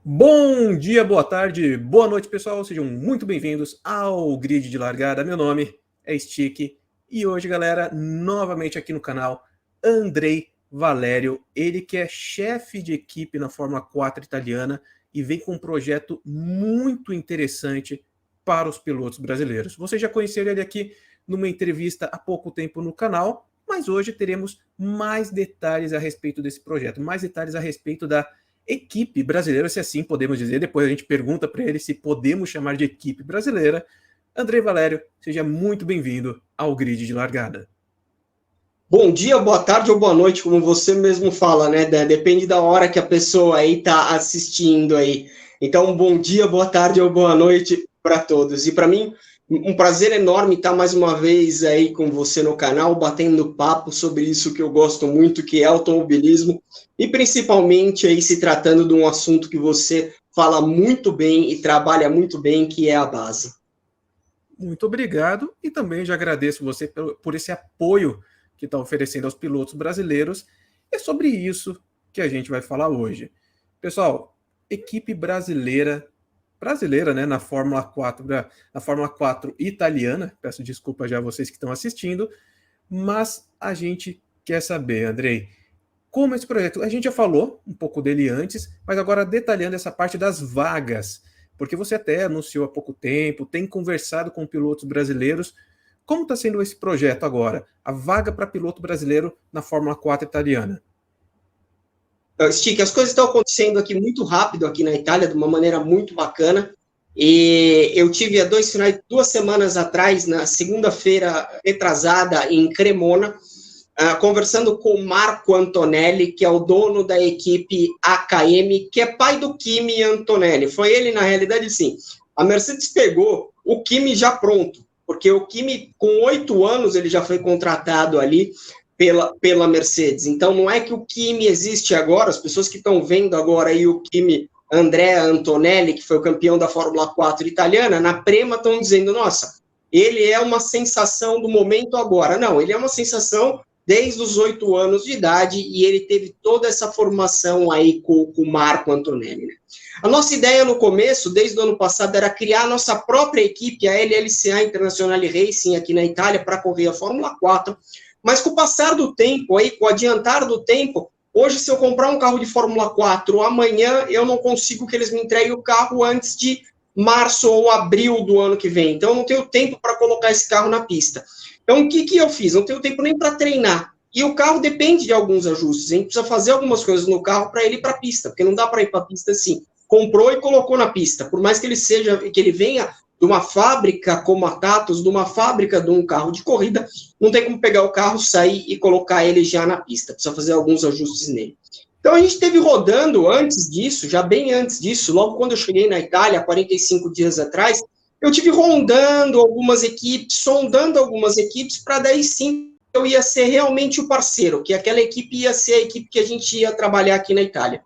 Bom dia, boa tarde, boa noite, pessoal. Sejam muito bem-vindos ao Grid de Largada. Meu nome é Stick e hoje, galera, novamente aqui no canal, Andrei Valério, ele que é chefe de equipe na Fórmula 4 italiana e vem com um projeto muito interessante para os pilotos brasileiros. Vocês já conheceram ele aqui numa entrevista há pouco tempo no canal, mas hoje teremos mais detalhes a respeito desse projeto, mais detalhes a respeito da equipe brasileira, se assim podemos dizer. Depois a gente pergunta para ele se podemos chamar de equipe brasileira. Andrei Valério, seja muito bem-vindo ao Grid de Largada. Bom dia, boa tarde ou boa noite, como você mesmo fala, né? Depende da hora que a pessoa aí está assistindo aí. Então, bom dia, boa tarde ou boa noite para todos. E para mim, um prazer enorme estar mais uma vez aí com você no canal, batendo papo sobre isso que eu gosto muito, que é automobilismo, e principalmente aí se tratando de um assunto que você fala muito bem e trabalha muito bem, que é a base. Muito obrigado e também já agradeço você por esse apoio que está oferecendo aos pilotos brasileiros. É sobre isso que a gente vai falar hoje. Pessoal, equipe brasileira, né, na Fórmula 4, na Fórmula 4 italiana, peço desculpa já a vocês que estão assistindo, mas a gente quer saber, Andrei, como esse projeto, a gente já falou um pouco dele antes, mas agora detalhando essa parte das vagas, porque você até anunciou há pouco tempo, tem conversado com pilotos brasileiros. Como está sendo esse projeto agora? A vaga para piloto brasileiro na Fórmula 4 italiana? Stick, as coisas estão acontecendo aqui muito rápido aqui na Itália, de uma maneira muito bacana. E eu tive há 2 semanas atrás, na segunda-feira retrasada, em Cremona, conversando com o Marco Antonelli, que é o dono da equipe AKM, que é pai do Kimi Antonelli. Foi ele, na realidade, sim. A Mercedes pegou o Kimi já pronto, porque o Kimi, com 8 anos, ele já foi contratado ali pela Mercedes. Então, não é que o Kimi existe agora, as pessoas que estão vendo agora aí o Kimi Andrea Antonelli, que foi o campeão da Fórmula 4 italiana, na Prema estão dizendo, nossa, ele é uma sensação do momento agora. Não, ele é uma sensação desde os 8 anos de idade, e ele teve toda essa formação aí com o Marco Antonelli. Né? A nossa ideia no começo, desde o ano passado, era criar a nossa própria equipe, a LLCA Internazionale Racing, aqui na Itália, para correr a Fórmula 4, mas com o passar do tempo, aí, com o adiantar do tempo, hoje, se eu comprar um carro de Fórmula 4 amanhã, eu não consigo que eles me entreguem o carro antes de março ou abril do ano que vem. Então, eu não tenho tempo para colocar esse carro na pista. Então, o que eu fiz? Não tenho tempo nem para treinar. E o carro depende de alguns ajustes. A gente precisa fazer algumas coisas no carro para ele ir para a pista, porque não dá para ir para a pista assim. Comprou e colocou na pista. Por mais que ele venha de uma fábrica como a Tatos, de uma fábrica de um carro de corrida, não tem como pegar o carro, sair e colocar ele já na pista. Precisa fazer alguns ajustes nele. Então, a gente teve rodando antes disso, já bem antes disso, logo quando eu cheguei na Itália, 45 dias atrás, eu tive rondando algumas equipes, sondando algumas equipes, para daí sim eu ia ser realmente o parceiro, que aquela equipe ia ser a equipe que a gente ia trabalhar aqui na Itália.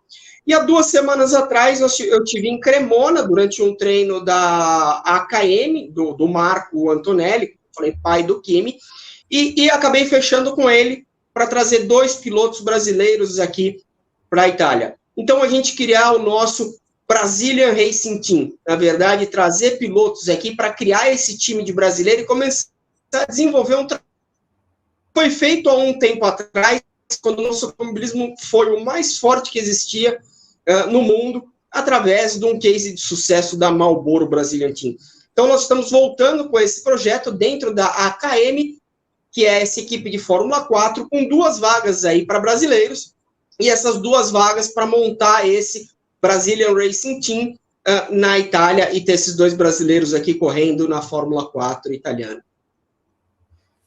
E há 2 semanas atrás eu tive em Cremona, durante um treino da AKM, do Marco Antonelli, falei pai do Kimi, e acabei fechando com ele para trazer 2 pilotos brasileiros aqui para a Itália. Então, a gente criar o nosso Brazilian Racing Team, na verdade, trazer pilotos aqui para criar esse time de brasileiro e começar a desenvolver um trabalho. Foi feito há um tempo atrás, quando o nosso automobilismo foi o mais forte que existia no mundo, através de um case de sucesso da Marlboro Brazilian Team. Então, nós estamos voltando com esse projeto dentro da AKM, que é essa equipe de Fórmula 4, com 2 vagas aí para brasileiros, e essas 2 vagas para montar esse Brazilian Racing Team na Itália e ter esses 2 brasileiros aqui correndo na Fórmula 4 italiana.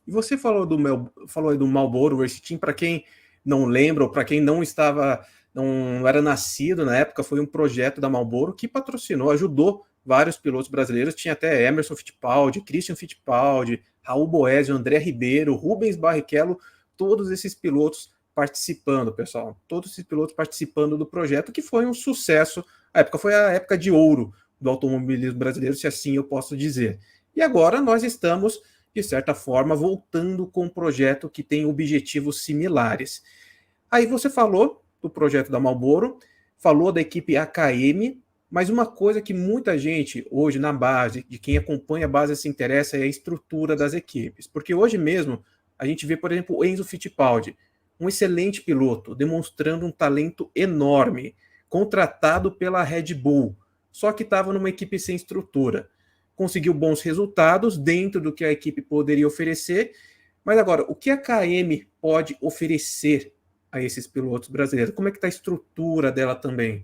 E você falou do Marlboro Racing Team, para quem não lembra, ou para quem não era nascido na época, foi um projeto da Marlboro que patrocinou, ajudou vários pilotos brasileiros, tinha até Emerson Fittipaldi, Christian Fittipaldi, Raul Boesio, André Ribeiro, Rubens Barrichello, todos esses pilotos participando, pessoal, todos esses pilotos participando do projeto, que foi um sucesso. A época foi a época de ouro do automobilismo brasileiro, se assim eu posso dizer. E agora nós estamos, de certa forma, voltando com um projeto que tem objetivos similares. Aí você falou do projeto da Marlboro, falou da equipe AKM, Mas uma coisa que muita gente hoje na base, de quem acompanha a base se interessa, é a estrutura das equipes. Porque hoje mesmo a gente vê, por exemplo, o Enzo Fittipaldi, um excelente piloto, demonstrando um talento enorme, contratado pela Red Bull, só que estava numa equipe sem estrutura. Conseguiu bons resultados dentro do que a equipe poderia oferecer, mas agora, o que a KM pode oferecer a esses pilotos brasileiros? Como é que está a estrutura dela também?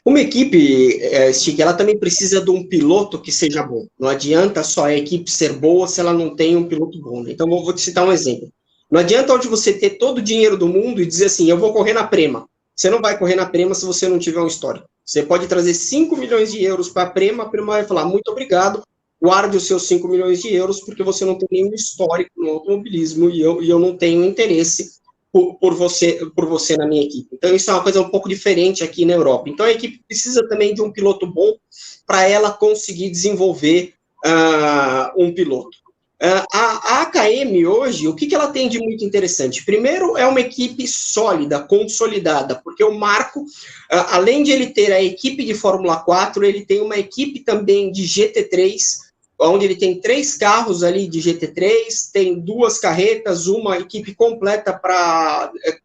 Uma equipe, Stick, ela também precisa de um piloto que seja bom. Não adianta só a equipe ser boa se ela não tem um piloto bom. Né? Então, vou te citar um exemplo. Não adianta hoje você ter todo o dinheiro do mundo e dizer assim, eu vou correr na Prema. Você não vai correr na Prema se você não tiver um histórico. Você pode trazer 5 milhões de euros para a Prema vai falar, muito obrigado, guarde os seus 5 milhões de euros, porque você não tem nenhum histórico no automobilismo e eu não tenho interesse por você na minha equipe. Então, isso é uma coisa um pouco diferente aqui na Europa. Então, a equipe precisa também de um piloto bom para ela conseguir desenvolver um piloto. A AKM hoje, o que ela tem de muito interessante? Primeiro, é uma equipe sólida, consolidada, porque o Marco, além de ele ter a equipe de Fórmula 4, ele tem uma equipe também de GT3, onde ele tem 3 carros ali de GT3, tem 2 carretas, uma equipe completa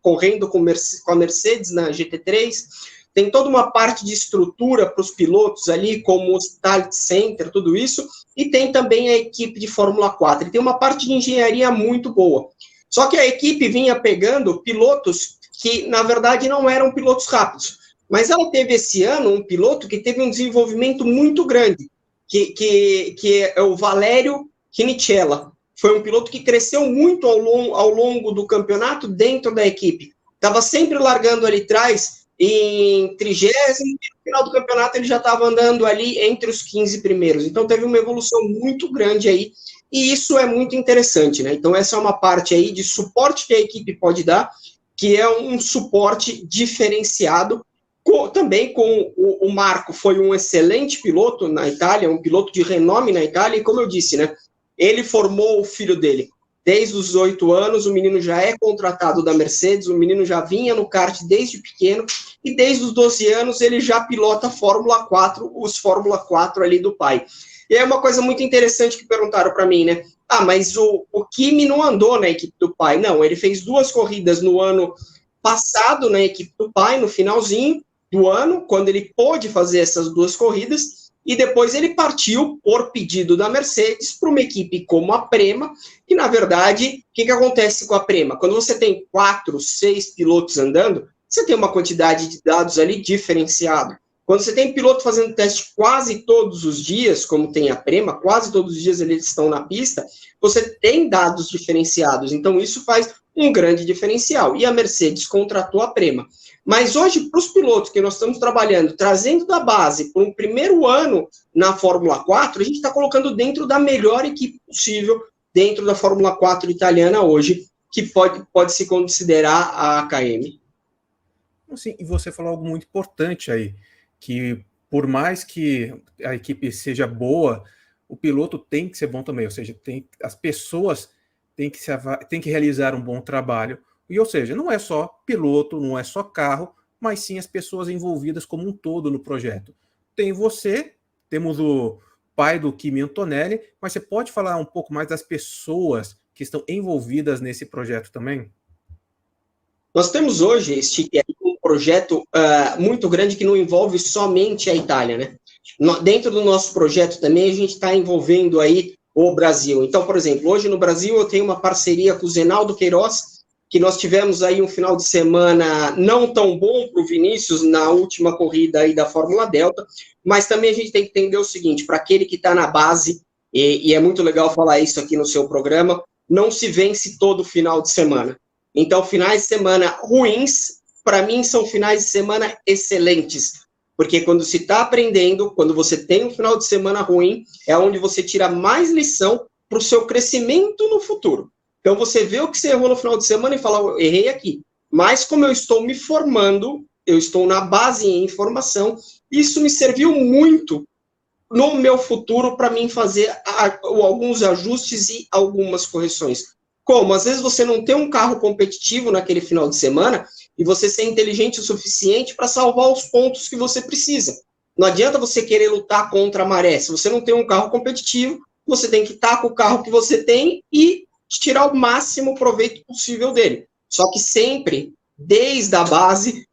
correndo com a Mercedes na GT3, tem toda uma parte de estrutura para os pilotos ali, como o Hospitality Center, tudo isso, e tem também a equipe de Fórmula 4. E tem uma parte de engenharia muito boa. Só que a equipe vinha pegando pilotos que, na verdade, não eram pilotos rápidos. Mas ela teve esse ano um piloto que teve um desenvolvimento muito grande, que é o Valério Quinichella. Foi um piloto que cresceu muito ao longo do campeonato dentro da equipe. Estava sempre largando ali atrás, em 30º, no final do campeonato ele já estava andando ali entre os 15 primeiros. Então teve uma evolução muito grande aí, e isso é muito interessante, né? Então essa é uma parte aí de suporte que a equipe pode dar, que é um suporte diferenciado. Também com o Marco, foi um excelente piloto na Itália, um piloto de renome na Itália, e como eu disse, né, ele formou o filho dele. Desde os 8 anos, o menino já é contratado da Mercedes, o menino já vinha no kart desde pequeno, e desde os 12 anos ele já pilota Fórmula 4, os Fórmula 4 ali do pai. E é uma coisa muito interessante que perguntaram para mim, né? Mas o Kimi não andou na equipe do pai. Não, ele fez 2 corridas no ano passado na equipe do pai, no finalzinho do ano, quando ele pôde fazer essas 2 corridas, e depois ele partiu, por pedido da Mercedes, para uma equipe como a Prema, que, na verdade, o que acontece com a Prema? Quando você tem 4, 6 pilotos andando, você tem uma quantidade de dados ali diferenciado. Quando você tem piloto fazendo teste quase todos os dias, como tem a Prema, quase todos os dias eles estão na pista, você tem dados diferenciados. Então, isso faz um grande diferencial. E a Mercedes contratou a Prema. Mas hoje, para os pilotos que nós estamos trabalhando, trazendo da base para um primeiro ano na Fórmula 4, a gente está colocando dentro da melhor equipe possível, dentro da Fórmula 4 italiana hoje, que pode se considerar a AKM. Sim, e você falou algo muito importante aí, que por mais que a equipe seja boa, o piloto tem que ser bom também, ou seja, as pessoas têm que realizar um bom trabalho. E, ou seja, não é só piloto, não é só carro, mas sim as pessoas envolvidas como um todo no projeto. Tem você, temos o pai do Kimi Antonelli, mas você pode falar um pouco mais das pessoas que estão envolvidas nesse projeto também? Nós temos hoje, um projeto muito grande que não envolve somente a Itália, né? Dentro do nosso projeto também, a gente está envolvendo aí o Brasil. Então, por exemplo, hoje no Brasil eu tenho uma parceria com o Zenaldo Queiroz, que nós tivemos aí um final de semana não tão bom para o Vinícius na última corrida aí da Fórmula Delta, mas também a gente tem que entender o seguinte, para aquele que está na base, e é muito legal falar isso aqui no seu programa, não se vence todo final de semana. Então, finais de semana ruins, para mim, são finais de semana excelentes, porque quando se está aprendendo, quando você tem um final de semana ruim, é onde você tira mais lição para o seu crescimento no futuro. Então, você vê o que você errou no final de semana e fala, eu errei aqui. Mas como eu estou me formando, eu estou na base em informação, isso me serviu muito no meu futuro para mim fazer alguns ajustes e algumas correções. Como? Às vezes você não tem um carro competitivo naquele final de semana e você ser inteligente o suficiente para salvar os pontos que você precisa. Não adianta você querer lutar contra a maré. Se você não tem um carro competitivo, você tem que estar com o carro que você tem e tirar o máximo proveito possível dele. Só que sempre, desde a base,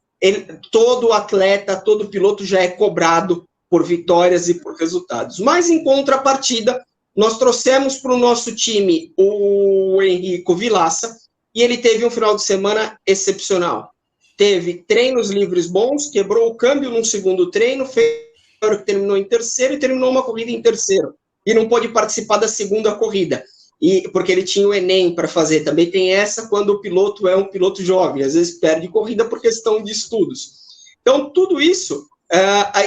todo atleta, todo piloto já é cobrado por vitórias e por resultados. Mas, em contrapartida, nós trouxemos para o nosso time o Henrico Vilaça e ele teve um final de semana excepcional. Teve treinos livres bons, quebrou o câmbio num segundo treino, fez que terminou em terceiro e terminou uma corrida em terceiro. E não pôde participar da segunda corrida, porque ele tinha o Enem para fazer. Também tem essa quando o piloto é um piloto jovem, às vezes perde corrida por questão de estudos. Então, tudo isso,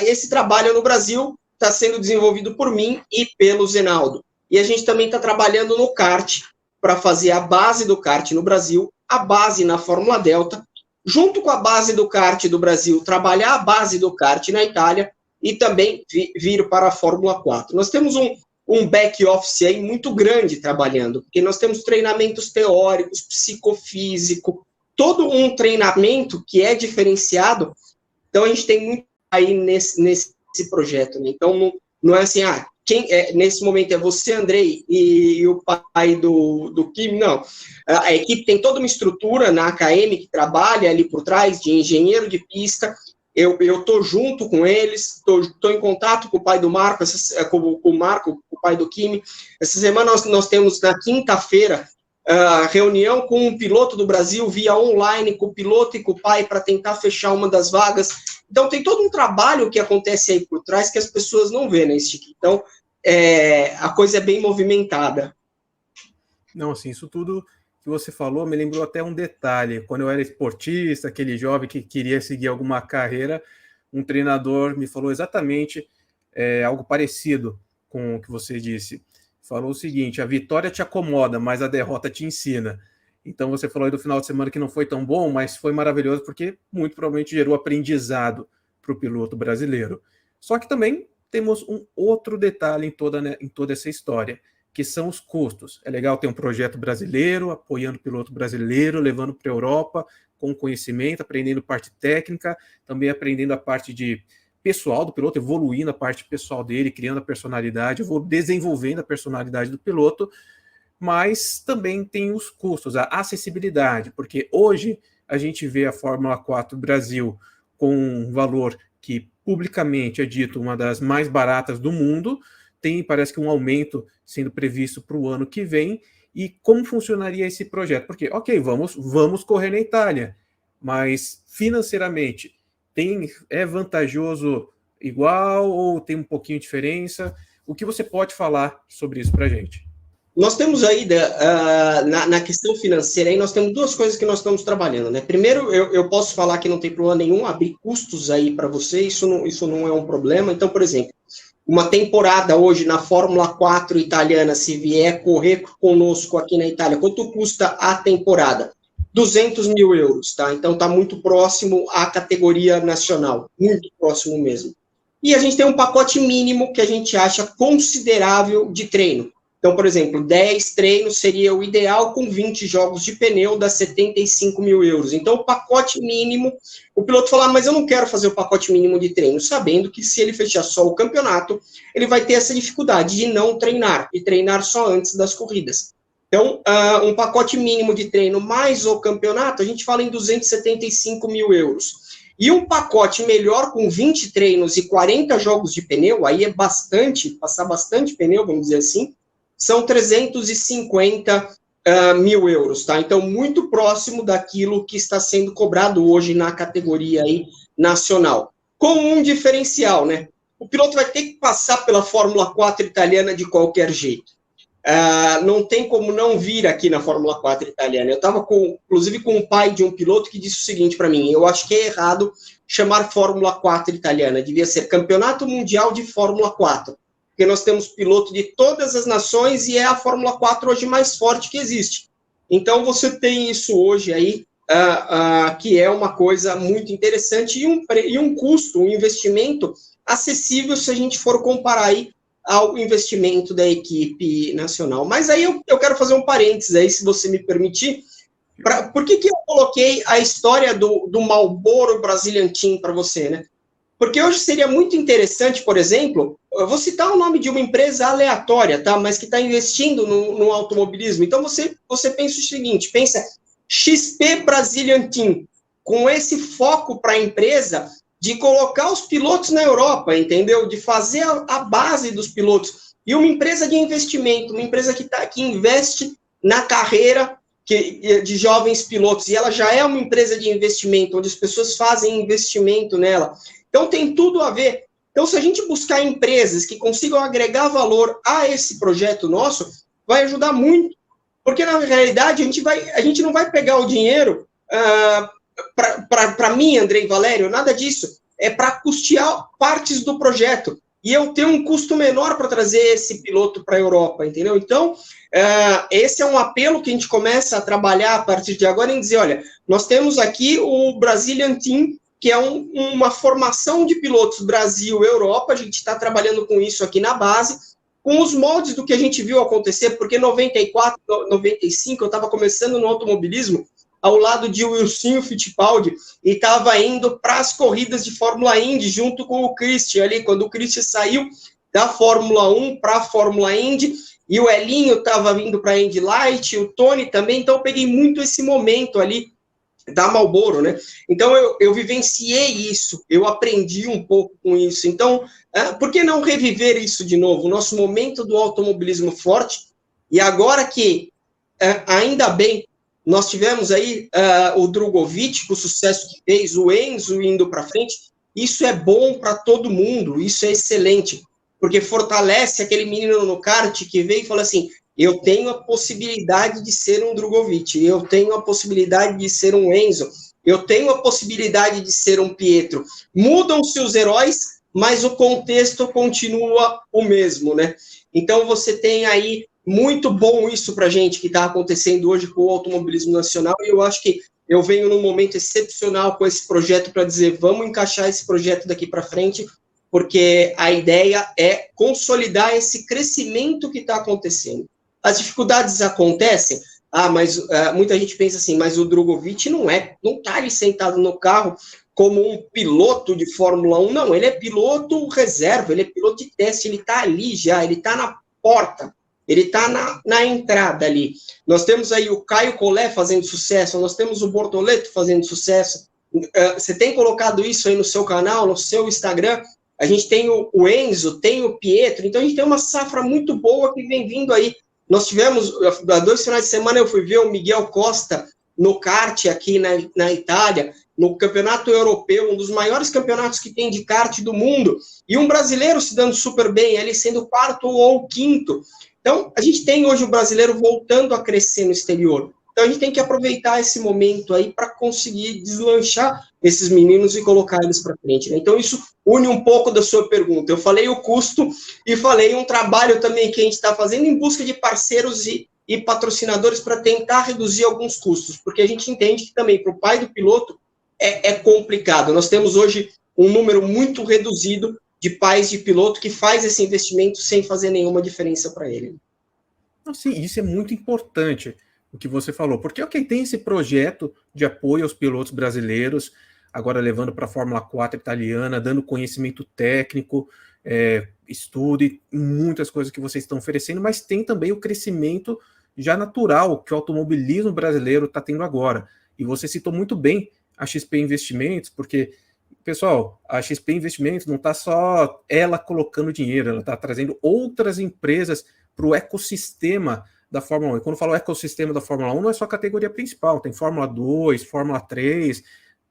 esse trabalho no Brasil está sendo desenvolvido por mim e pelo Zenaldo. E a gente também está trabalhando no kart para fazer a base do kart no Brasil, a base na Fórmula Delta, junto com a base do kart do Brasil, trabalhar a base do kart na Itália e também vir para a Fórmula 4. Nós temos um back-office aí muito grande trabalhando, porque nós temos treinamentos teóricos, psicofísico, todo um treinamento que é diferenciado. Então, a gente tem muito aí nesse projeto, né? Então, não é assim, nesse momento é você, Andrei, e o pai do Kim, não. A equipe tem toda uma estrutura na AKM que trabalha ali por trás, de engenheiro de pista. Eu estou junto com eles, estou em contato com o pai do Marco, com o Marco, o pai do Kim. Essa semana nós temos, na quinta-feira, reunião com um piloto do Brasil via online, com o piloto e com o pai, para tentar fechar uma das vagas. Então, tem todo um trabalho que acontece aí por trás que as pessoas não vêem, né, Stick? Então, a coisa é bem movimentada. Não, assim, isso tudo que você falou me lembrou até um detalhe. Quando eu era esportista, aquele jovem que queria seguir alguma carreira, um treinador me falou exatamente algo parecido com o que você disse. Falou o seguinte: a vitória te acomoda, mas a derrota te ensina. Então você falou aí do final de semana que não foi tão bom, mas foi maravilhoso porque muito provavelmente gerou aprendizado para o piloto brasileiro. Só que também temos um outro detalhe em toda essa história, que são os custos. É legal ter um projeto brasileiro, apoiando o piloto brasileiro, levando para a Europa com conhecimento, aprendendo parte técnica, também aprendendo a parte de pessoal do piloto, evoluindo a parte pessoal dele, criando a personalidade, desenvolvendo a personalidade do piloto, mas também tem os custos, a acessibilidade, porque hoje a gente vê a Fórmula 4 Brasil com um valor que publicamente é dito uma das mais baratas do mundo, tem, parece que um aumento sendo previsto para o ano que vem. E como funcionaria esse projeto? Porque, ok, vamos correr na Itália, mas financeiramente é vantajoso igual ou tem um pouquinho de diferença? O que você pode falar sobre isso para a gente? Nós temos aí, na questão financeira, aí nós temos duas coisas que nós estamos trabalhando, né? Primeiro, eu posso falar que não tem problema nenhum abrir custos aí para você, isso não é um problema. Então, por exemplo, uma temporada hoje na Fórmula 4 italiana, se vier correr conosco aqui na Itália, quanto custa a temporada? 200 mil euros, tá? Então está muito próximo à categoria nacional, muito próximo mesmo. E a gente tem um pacote mínimo que a gente acha considerável de treino. Então, por exemplo, 10 treinos seria o ideal, com 20 jogos de pneu, dá 75 mil euros. Então, o pacote mínimo, o piloto fala, mas eu não quero fazer o pacote mínimo de treino, sabendo que se ele fechar só o campeonato, ele vai ter essa dificuldade de não treinar, e treinar só antes das corridas. Então, um pacote mínimo de treino mais o campeonato, a gente fala em 275 mil euros. E um pacote melhor com 20 treinos e 40 jogos de pneu, aí é bastante, passar bastante pneu, vamos dizer assim, são 350 mil euros, tá? Então, muito próximo daquilo que está sendo cobrado hoje na categoria aí nacional. Com um diferencial, né? O piloto vai ter que passar pela Fórmula 4 italiana de qualquer jeito. Não tem como não vir aqui na Fórmula 4 italiana. Eu estava, inclusive, com o pai de um piloto que disse o seguinte para mim: eu acho que é errado chamar Fórmula 4 italiana, devia ser Campeonato Mundial de Fórmula 4. Porque nós temos piloto de todas as nações e é a Fórmula 4 hoje mais forte que existe. Então, você tem isso hoje aí, que é uma coisa muito interessante e um custo, um investimento acessível se a gente for comparar aí ao investimento da equipe nacional. Mas aí eu quero fazer um parênteses aí, se você me permitir. Por que eu coloquei a história do Marlboro Brazilian Team para você, né? Porque hoje seria muito interessante, por exemplo, eu vou citar o nome de uma empresa aleatória, tá? Mas que está investindo no automobilismo. Então, você pensa o seguinte, pensa XP Brazilian Team, com esse foco para a empresa de colocar os pilotos na Europa, entendeu? De fazer a base dos pilotos. E uma empresa de investimento, uma empresa que investe na carreira de jovens pilotos, e ela já é uma empresa de investimento, onde as pessoas fazem investimento nela. Então, tem tudo a ver. Então, se a gente buscar empresas que consigam agregar valor a esse projeto nosso, vai ajudar muito. Porque, na realidade, a gente não vai pegar o dinheiro para mim, Andrei Valério, nada disso. É para custear partes do projeto. E eu tenho um custo menor para trazer esse piloto para a Europa, entendeu? Então, esse é um apelo que a gente começa a trabalhar a partir de agora em dizer, olha, nós temos aqui o Brazilian Team, que é uma formação de pilotos Brasil-Europa, a gente está trabalhando com isso aqui na base, com os moldes do que a gente viu acontecer, porque em 94, 95, eu estava começando no automobilismo, ao lado de Wilson Fittipaldi, e estava indo para as corridas de Fórmula Indy, junto com o Christian ali, quando o Christian saiu da Fórmula 1 para a Fórmula Indy, e o Elinho estava vindo para a Indy Light, o Tony também, então eu peguei muito esse momento ali da Marlboro, né? Então eu vivenciei isso, eu aprendi um pouco com isso. Então, por que não reviver isso de novo? O nosso momento do automobilismo forte, e agora que, ainda bem, nós tivemos aí o Drogovic, com o sucesso que fez, o Enzo indo para frente, isso é bom para todo mundo, isso é excelente, porque fortalece aquele menino no kart que veio e falou assim, eu tenho a possibilidade de ser um Drogovic, eu tenho a possibilidade de ser um Enzo, eu tenho a possibilidade de ser um Pietro. Mudam-se os heróis, mas o contexto continua o mesmo, né? Então você tem aí muito bom isso para a gente que está acontecendo hoje com o automobilismo nacional, e eu acho que eu venho num momento excepcional com esse projeto para dizer, vamos encaixar esse projeto daqui para frente, porque a ideia é consolidar esse crescimento que está acontecendo. As dificuldades acontecem, mas muita gente pensa assim, mas o Drogovic não está ali sentado no carro como um piloto de Fórmula 1, não, ele é piloto reserva, ele é piloto de teste, ele está ali já, ele está na porta, ele está na entrada ali. Nós temos aí o Caio Collet fazendo sucesso, nós temos o Bortoleto fazendo sucesso, você tem colocado isso aí no seu canal, no seu Instagram, a gente tem o Enzo, tem o Pietro, então a gente tem uma safra muito boa que vem vindo aí. Nós tivemos, há 2 finais de semana, eu fui ver o Miguel Costa no kart aqui na Itália, no campeonato europeu, um dos maiores campeonatos que tem de kart do mundo, e um brasileiro se dando super bem, ele sendo 4º ou 5º. Então, a gente tem hoje o brasileiro voltando a crescer no exterior. Então, a gente tem que aproveitar esse momento aí para conseguir deslanchar esses meninos e colocar eles para frente, né? Então, isso une um pouco da sua pergunta. Eu falei o custo e falei um trabalho também que a gente está fazendo em busca de parceiros e patrocinadores para tentar reduzir alguns custos, porque a gente entende que também para o pai do piloto é complicado. Nós temos hoje um número muito reduzido de pais de piloto que faz esse investimento sem fazer nenhuma diferença para ele. Sim, isso é muito importante, o que você falou, porque tem esse projeto de apoio aos pilotos brasileiros, agora levando para a Fórmula 4 italiana, dando conhecimento técnico, estudo e muitas coisas que vocês estão oferecendo, mas tem também o crescimento já natural que o automobilismo brasileiro está tendo agora. E você citou muito bem a XP Investimentos, porque, pessoal, a XP Investimentos não está só ela colocando dinheiro, ela está trazendo outras empresas para o ecossistema da Fórmula 1. E quando eu falo ecossistema da Fórmula 1, não é só a categoria principal, tem Fórmula 2, Fórmula 3,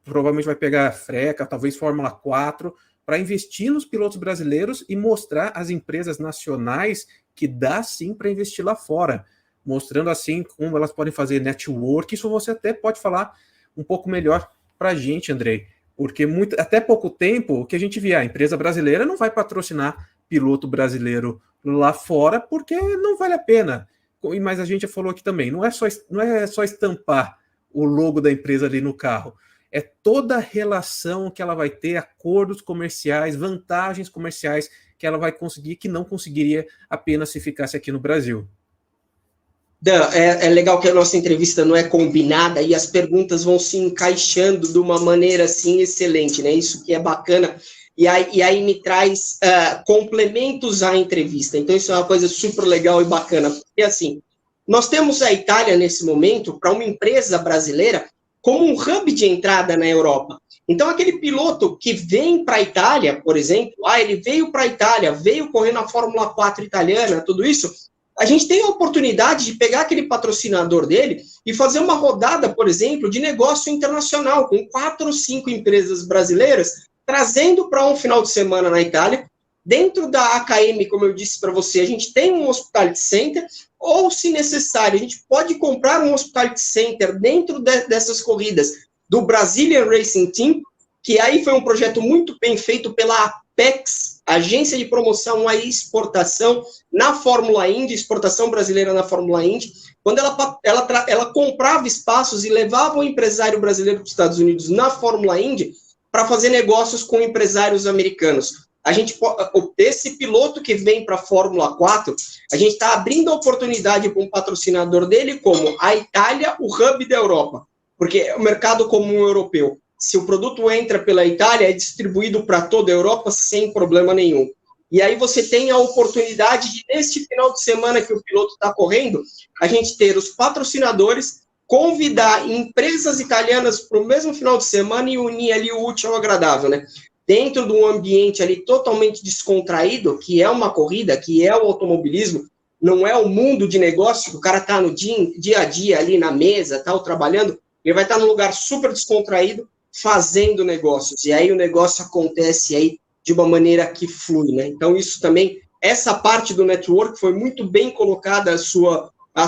provavelmente vai pegar a Freca, talvez Fórmula 4, para investir nos pilotos brasileiros e mostrar às empresas nacionais que dá sim para investir lá fora, mostrando assim como elas podem fazer network. Isso você até pode falar um pouco melhor para a gente, Andrei, porque até pouco tempo o que a gente via, a empresa brasileira não vai patrocinar piloto brasileiro lá fora porque não vale a pena. Mas a gente já falou aqui também, não é só estampar o logo da empresa ali no carro, é toda a relação que ela vai ter, acordos comerciais, vantagens comerciais que ela vai conseguir, que não conseguiria apenas se ficasse aqui no Brasil. Dan, é legal que a nossa entrevista não é combinada e as perguntas vão se encaixando de uma maneira assim excelente, né? Isso que é bacana. E aí me traz complementos à entrevista. Então, isso é uma coisa super legal e bacana. Porque, assim, nós temos a Itália, nesse momento, para uma empresa brasileira, como um hub de entrada na Europa. Então, aquele piloto que vem para a Itália, por exemplo, ele veio para a Itália, veio correr na Fórmula 4 italiana, tudo isso, a gente tem a oportunidade de pegar aquele patrocinador dele e fazer uma rodada, por exemplo, de negócio internacional, com 4 ou 5 empresas brasileiras, trazendo para um final de semana na Itália. Dentro da AKM, como eu disse para você, a gente tem um Hospitality Center, ou, se necessário, a gente pode comprar um Hospitality Center dentro dessas corridas do Brazilian Racing Team, que aí foi um projeto muito bem feito pela Apex, Agência de Promoção à Exportação na Fórmula Indy, exportação brasileira na Fórmula Indy, quando ela comprava espaços e levava o empresário brasileiro para os Estados Unidos na Fórmula Indy para fazer negócios com empresários americanos. A gente, esse piloto que vem para a Fórmula 4, a gente está abrindo a oportunidade para um patrocinador dele, como a Itália, o hub da Europa, porque é o mercado comum europeu. Se o produto entra pela Itália, é distribuído para toda a Europa sem problema nenhum. E aí você tem a oportunidade de, neste final de semana que o piloto está correndo, a gente ter os patrocinadores, convidar empresas italianas para o mesmo final de semana e unir ali o útil ao agradável, né? Dentro de um ambiente ali totalmente descontraído, que é uma corrida, que é o automobilismo, não é o mundo de negócio, que o cara está no dia a dia ali na mesa, tal, trabalhando, ele vai estar num lugar super descontraído, fazendo negócios, e aí o negócio acontece aí de uma maneira que flui, né? Então isso também, essa parte do network foi muito bem colocada a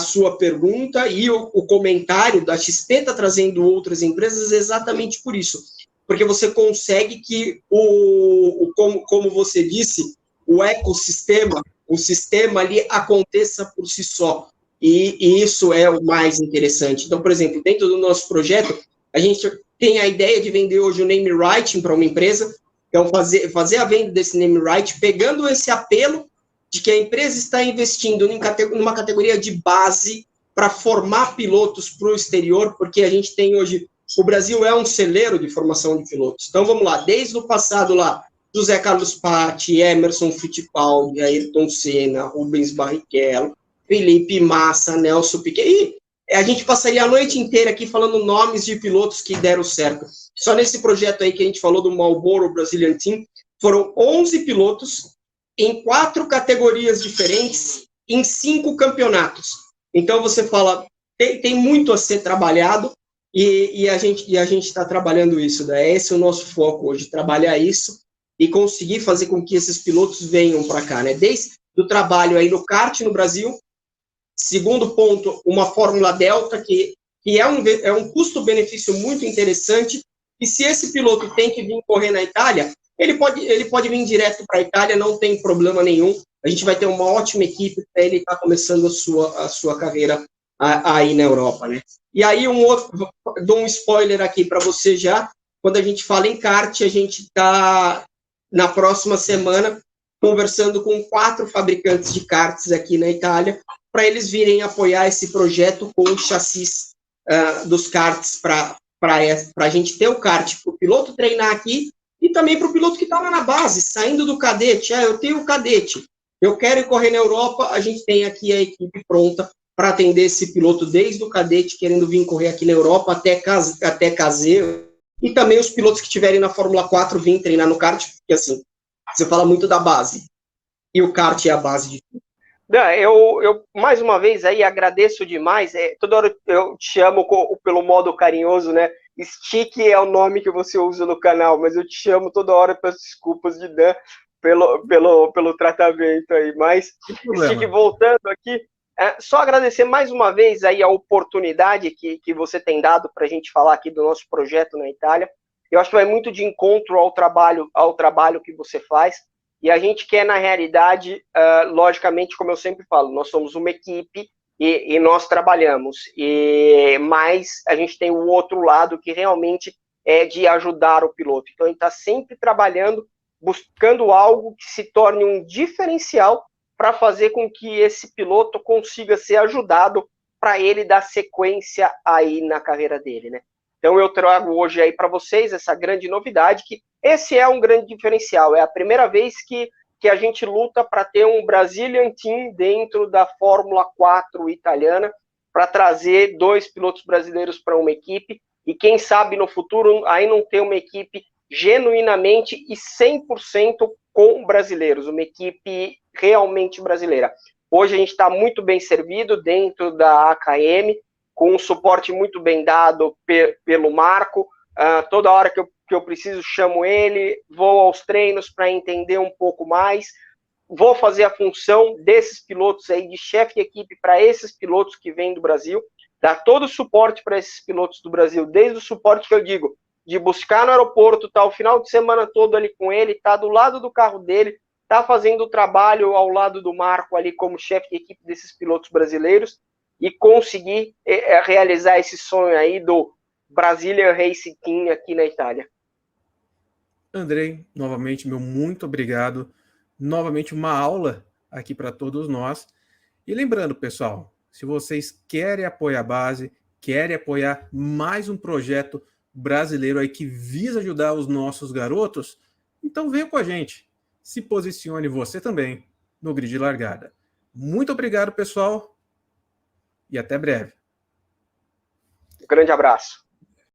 sua pergunta, e o comentário da XP está trazendo outras empresas exatamente por isso, porque você consegue que, como você disse, o ecossistema, o sistema ali aconteça por si só, e isso é o mais interessante. Então, por exemplo, dentro do nosso projeto, a gente tem a ideia de vender hoje o name right para uma empresa, então fazer a venda desse name right, pegando esse apelo de que a empresa está investindo numa categoria de base para formar pilotos para o exterior, porque a gente tem hoje, o Brasil é um celeiro de formação de pilotos. Então vamos lá, desde o passado lá, José Carlos Patti, Emerson Fittipaldi, Ayrton Senna, Rubens Barrichello, Felipe Massa, Nelson Piquet, e a gente passaria a noite inteira aqui falando nomes de pilotos que deram certo. Só nesse projeto aí que a gente falou do Marlboro Brazilian Team, foram 11 pilotos em 4 categorias diferentes, em 5 campeonatos. Então você fala, tem muito a ser trabalhado, e a gente está trabalhando isso, né? Esse é o nosso foco hoje, trabalhar isso e conseguir fazer com que esses pilotos venham para cá, né? Desde o trabalho aí no kart no Brasil. Segundo ponto, uma Fórmula Delta, que é um custo-benefício muito interessante, e se esse piloto tem que vir correr na Itália, ele pode vir direto para a Itália, não tem problema nenhum, a gente vai ter uma ótima equipe para ele estar começando a sua carreira aí na Europa, né? E aí, dou um spoiler aqui para você já, quando a gente fala em kart, a gente está, na próxima semana, conversando com 4 fabricantes de karts aqui na Itália, para eles virem apoiar esse projeto com o chassis dos karts, para a gente ter o kart, para o piloto treinar aqui, e também para o piloto que está lá na base, saindo do cadete. Eu tenho o cadete, eu quero ir correr na Europa, a gente tem aqui a equipe pronta para atender esse piloto desde o cadete, querendo vir correr aqui na Europa, até caseiro, e também os pilotos que estiverem na Fórmula 4 virem treinar no kart, porque assim, você fala muito da base, e o kart é a base de tudo. Eu mais uma vez aí agradeço demais. Toda hora eu te chamo pelo modo carinhoso, né? Stick é o nome que você usa no canal, mas eu te chamo toda hora, peço desculpas de Dan pelo tratamento aí. Mas, Stick, voltando aqui, só agradecer mais uma vez aí a oportunidade que você tem dado para a gente falar aqui do nosso projeto na Itália. Eu acho que vai muito de encontro ao trabalho que você faz. E a gente quer, na realidade, logicamente, como eu sempre falo, nós somos uma equipe e nós trabalhamos. Mas a gente tem o outro lado que realmente de ajudar o piloto. Então, a gente está sempre trabalhando, buscando algo que se torne um diferencial para fazer com que esse piloto consiga ser ajudado para ele dar sequência aí na carreira dele, né? Então eu trago hoje aí para vocês essa grande novidade, que esse é um grande diferencial, é a primeira vez que a gente luta para ter um Brazilian Team dentro da Fórmula 4 italiana, para trazer 2 pilotos brasileiros para uma equipe, e quem sabe no futuro aí não ter uma equipe genuinamente e 100% com brasileiros, uma equipe realmente brasileira. Hoje a gente está muito bem servido dentro da AKM, com um suporte muito bem dado pelo Marco. Toda hora que eu preciso, chamo ele, vou aos treinos para entender um pouco mais, vou fazer a função desses pilotos aí, de chefe de equipe para esses pilotos que vêm do Brasil, dar todo o suporte para esses pilotos do Brasil, desde o suporte que eu digo, de buscar no aeroporto, tá o final de semana todo ali com ele, tá do lado do carro dele, tá fazendo o trabalho ao lado do Marco ali como chefe de equipe desses pilotos brasileiros e conseguir realizar esse sonho aí do Brazilian Racing Team aqui na Itália. Andrei, novamente, meu muito obrigado. Novamente uma aula aqui para todos nós. E lembrando, pessoal, se vocês querem apoiar a base, querem apoiar mais um projeto brasileiro aí que visa ajudar os nossos garotos, então venha com a gente. Se posicione você também no grid de largada. Muito obrigado, pessoal, e até breve. Um grande abraço.